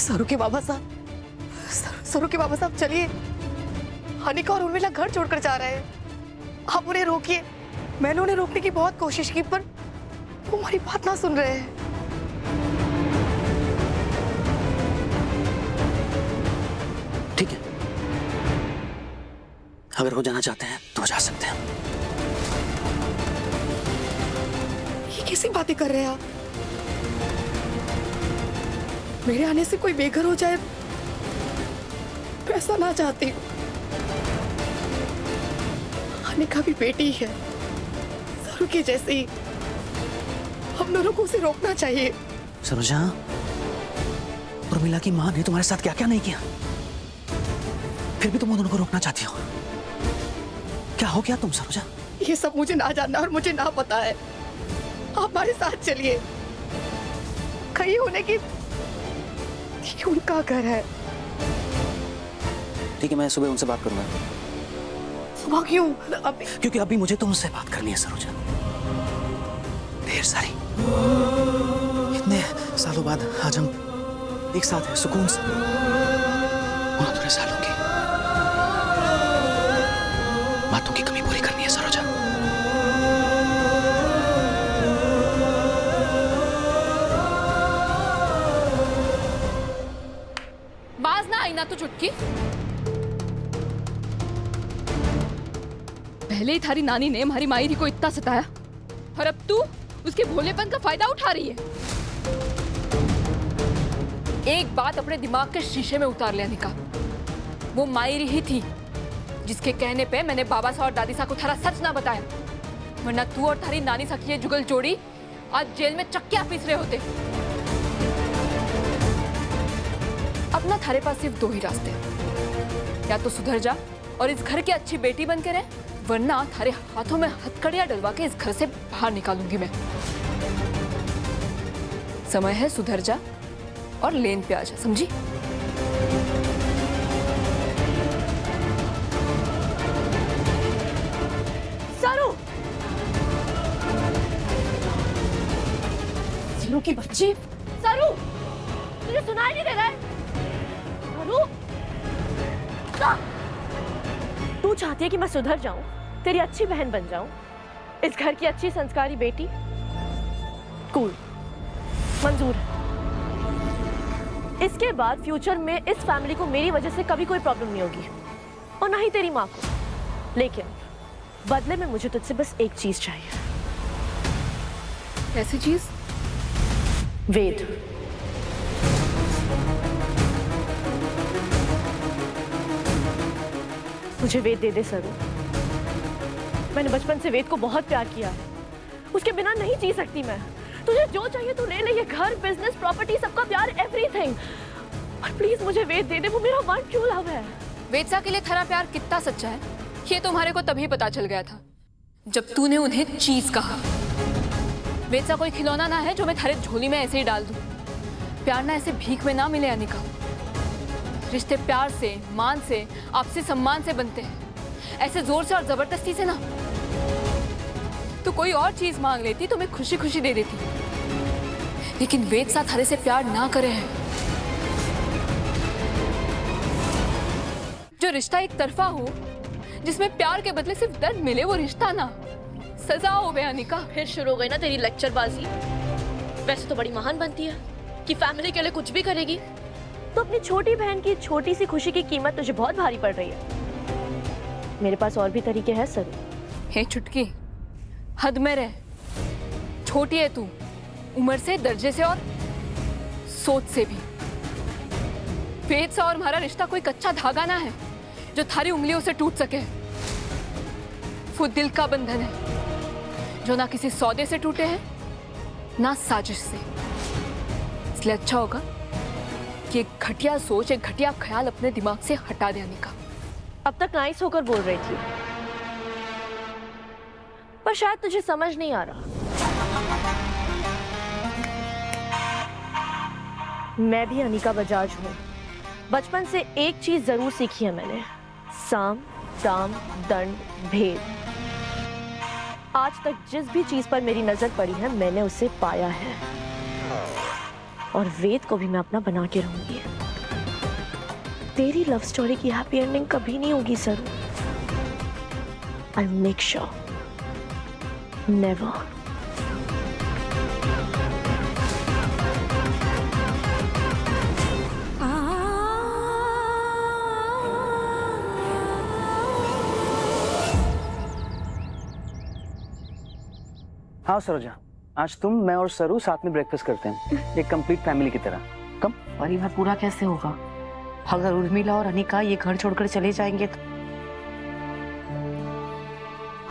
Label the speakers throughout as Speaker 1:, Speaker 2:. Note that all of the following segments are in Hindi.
Speaker 1: सरू के बाबा साहब, सरू के बाबा साहब चलिए, अनिका और उर्मिला घर छोड़कर जा रहे हैं, आप उन्हें रोकिए। मैंने उन्हें रोकने की बहुत कोशिश की पर वो हमारी बात ना सुन रहे हैं।
Speaker 2: ठीक है, अगर वो जाना चाहते हैं तो जा सकते हैं।
Speaker 1: ये कैसी बातें कर रहे हैं आप? मेरे आने से कोई बेघर हो जाए तो ऐसा ना चाहती हूँ। अनिका भी बेटी है, सरू के जैसे ही, हम दोनों को उसे रोकना चाहिए।
Speaker 2: सरोजा, उर्मिला की मां ने तुम्हारे साथ क्या क्या नहीं किया, फिर भी तुम उन दोनों को रोकना चाहती हो। क्या हो गया तुम सरोजा?
Speaker 1: ये सब मुझे ना जानना और मुझे ना पता है। आप हमारे साथ चलिए, कहीं होने की ये उनका घर है।
Speaker 2: ठीक है, मैं सुबह उनसे बात करूंगा।
Speaker 1: सुबह क्यों? अभी
Speaker 2: क्योंकि अभी मुझे तुमसे बात करनी है सरोजा, ढेर सारी। इतने सालों बाद आज हम एक साथ हैं, सुकून से। उन सालों की बातों की कमी पूरी करनी है सरोजा।
Speaker 3: बाज ना आई ना तो चुटकी। पहले ही थारी नानी ने हमारी मायरी को इतना सताया और अब तू उसके भोलेपन का फायदा उठा रही है। एक बात अपने दिमाग के शीशे में उतार ले अनिका, वो मायरी ही थी जिसके कहने पे मैंने बाबा सा और दादी सा को थारा सच ना बताया, वरना तू और थारी नानी सा की ये जुगल जोड़ी आज जेल में चक्कियां पीस रहे होते। अब ना थारे पास सिर्फ दो ही रास्ते हैं, या तो सुधर जा और इस घर की अच्छी बेटी बन के रहे, वरना थारे हाथों में हथकड़ियां डलवा के इस घर से बाहर निकालूंगी मैं। समय है सुधर जा और लेन पे आ जा, समझी?
Speaker 1: सरू, सरू की बच्ची, सरू, तुझे सुनाई नहीं दे रहा है? सरू,
Speaker 4: तू चाहती है कि मैं सुधर जाऊं, तेरी अच्छी बहन बन जाऊं, इस घर की अच्छी संस्कारी बेटी? कूल, मंजूर है। इसके बाद फ्यूचर में इस फैमिली को मेरी वजह से कभी कोई प्रॉब्लम नहीं होगी, और ना ही तेरी माँ को। लेकिन बदले में मुझे तुझसे बस एक चीज चाहिए।
Speaker 3: कैसी चीज?
Speaker 4: वेद। मुझे वेद दे दे सरू। मैंने बचपन से वेद को बहुत प्यार किया है, उसके बिना नहीं जी सकती मैं। तुझे जो चाहिए तू ले ले, ये घर, बिजनेस, प्रॉपर्टी, सबका प्यार, एवरीथिंग। और प्लीज मुझे वेद दे दे, वो मेरा वन ट्रू लव है।
Speaker 3: वेदसा के लिए थारा प्यार कितना सच्चा है ये तुम्हारे को तभी पता चल गया था जब तूने उन्हें चीज कहा। वेदसा कोई खिलौना ना है जो मैं थारे झोली में ऐसे ही डाल दूं। प्यार ना ऐसे भीख में ना मिले अनिका, रिश्ते प्यार से, मान से, आपसी सम्मान से बनते हैं, ऐसे जोर से और जबरदस्ती से ना। तो कोई और चीज मांग लेती तो मैं खुशी खुशी दे देती, लेकिन वेद साथ थारे से प्यार ना करे हैं। जो रिश्ता एक तरफा हो, जिसमें प्यार के बदले सिर्फ दर्द मिले, वो रिश्ता ना सजा हो गया अनिका।
Speaker 4: फिर शुरू हो गई ना तेरी लेक्चरबाजी। वैसे तो बड़ी महान बनती है कि फैमिली के लिए कुछ भी करेगी, तो अपनी छोटी बहन की छोटी सी खुशी की कीमत तुझे बहुत भारी पड़ रही है। मेरे पास और भी तरीके हैं सर।
Speaker 3: हे चुटकी, हद में रह। छोटी है तू, उम्र से, दर्जे से और सोच से भी। वेद सा और हमारा रिश्ता कोई कच्चा धागा ना है जो थारी उंगलियों से टूट सके। वो दिल का बंधन है जो ना किसी सौदे से टूटे हैं ना साजिश से। इसलिए अच्छा होगा कि एक घटिया सोच, एक घटिया ख्याल अपने दिमाग से हटा देने का।
Speaker 4: अब तक नाइस होकर बोल रही थी, पर शायद तुझे समझ नहीं आ रहा। मैं भी अनिका बजाज हूं। बचपन से एक चीज जरूर सीखी है मैंने, साम दाम दंड भेद। आज तक जिस भी चीज पर मेरी नजर पड़ी है, मैंने उसे पाया है। और वेद को भी मैं अपना बना के रहूंगी। तेरी लव स्टोरी की हैप्पी एंडिंग कभी नहीं होगी सरू। I make sure never.
Speaker 2: हाँ सरोजा, आज तुम, मैं और सरू साथ में ब्रेकफास्ट करते हैं, एक कंप्लीट फैमिली की तरह। कम।
Speaker 1: परिवार पूरा कैसे होगा अगर उर्मिला और अनिका ये घर छोड़कर चले जाएंगे तो?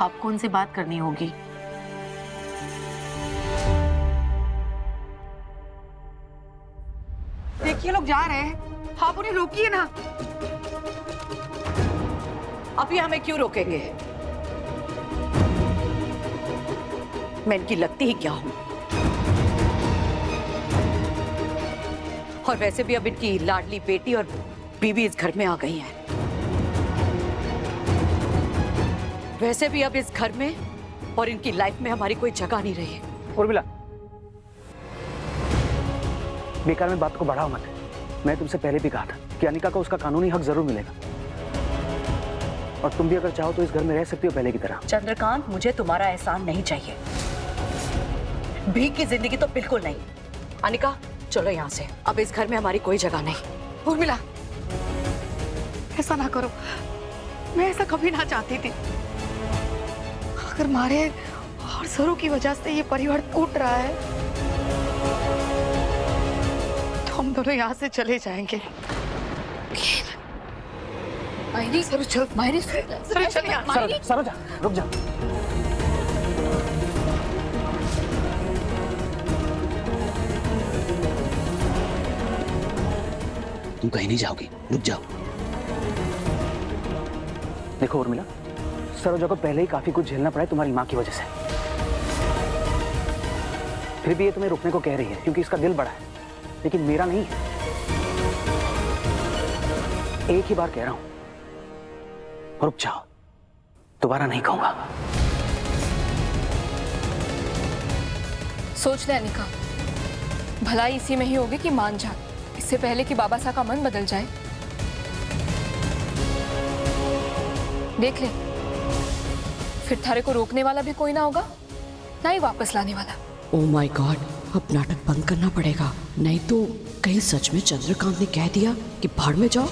Speaker 1: आपको उनसे बात करनी होगी। देखिए लोग जा रहे हैं, आप उन्हें रोकिए ना।
Speaker 5: अभी हमें क्यों रोकेंगे? मैं इनकी लगती ही क्या हूं? और वैसे भी अब इनकी लाडली बेटी और बीवी इस घर में आ गई हैं। वैसे भी अब इस घर में और इनकी लाइफ में हमारी कोई जगह नहीं रही है।
Speaker 2: उर्मिला, बेकार में बात को बढ़ाओ मत। मैं तुमसे पहले भी कहा था कि अनिका को उसका कानूनी हक जरूर मिलेगा, और तुम भी अगर चाहो तो इस घर में रह सकती हो पहले की तरह।
Speaker 5: चंद्रकांत, मुझे तुम्हारा एहसान नहीं चाहिए। भीख की जिंदगी तो बिल्कुल नहीं। अनिका, चलो यहाँ से, अब इस घर में हमारी कोई जगह नहीं।
Speaker 1: उर्मिला, ऐसा ना करो, मैं ऐसा कभी ना चाहती थी। अगर मारे और सरू की वजह से ये परिवार टूट रहा है तो हम दोनों यहाँ से चले जाएंगे।
Speaker 3: मायरी,
Speaker 1: सरू चल,
Speaker 3: मायरी,
Speaker 1: सरू चल यहाँ।
Speaker 2: सरोजा, सरोजा, रुक जा। तुम कहीं नहीं जाओगी, रुक जाओ। देखो उर्मिला, सरोजा को पहले ही काफी कुछ झेलना पड़ा है तुम्हारी माँ की वजह से। फिर भी ये तुम्हें रुकने को कह रही है क्योंकि इसका दिल बड़ा है, लेकिन मेरा नहीं है। एक ही बार कह रहा हूं, रुक जाओ, दोबारा नहीं कहूंगा।
Speaker 3: सोच ले अनिका, भलाई इसी में ही होगी कि मान जा, इससे पहले कि बाबा साहब का मन बदल जाए। देख ले, फिर थारे को रोकने वाला भी कोई ना होगा, ना ही वापस लाने वाला।
Speaker 6: ओह माय गॉड, अब नाटक बंद करना पड़ेगा, नहीं तो कहीं सच में चंद्रकांत ने कह दिया कि भाड़ में जाओ।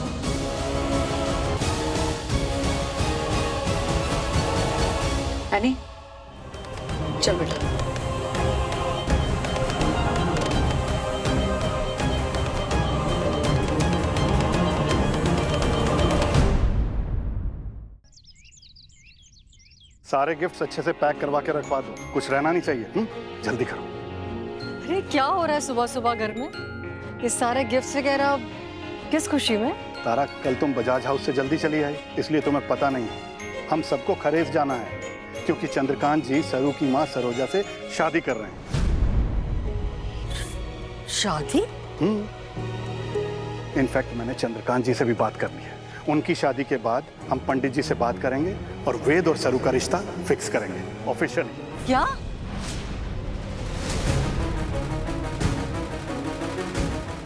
Speaker 5: एनी, चल बेटा।
Speaker 7: सारे गिफ्ट्स अच्छे से पैक करवा के रखवा दो, कुछ रहना नहीं चाहिए। जल्दी करो।
Speaker 8: अरे क्या हो रहा है सुबह सुबह घर में? ये सारे गिफ्ट्स वगैरह किस खुशी में?
Speaker 7: तारा, कल तुम बजाज हाउस से जल्दी चली आई, इसलिए तुम्हें पता नहीं है। हम सबको खरेज जाना है क्योंकि चंद्रकांत जी सरू की माँ सरोजा से शादी कर रहे हैं।
Speaker 8: शादी?
Speaker 7: इनफैक्ट मैंने चंद्रकांत जी से भी बात कर ली है। उनकी शादी के बाद हम पंडित जी से बात करेंगे और वेद और सरू का रिश्ता फिक्स करेंगे ऑफिशियली।
Speaker 8: क्या?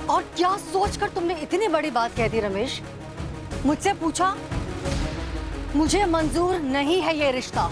Speaker 8: और क्या सोचकर तुमने इतनी बड़ी बात कह दी रमेश? मुझसे पूछा? मुझे मंजूर नहीं है ये रिश्ता।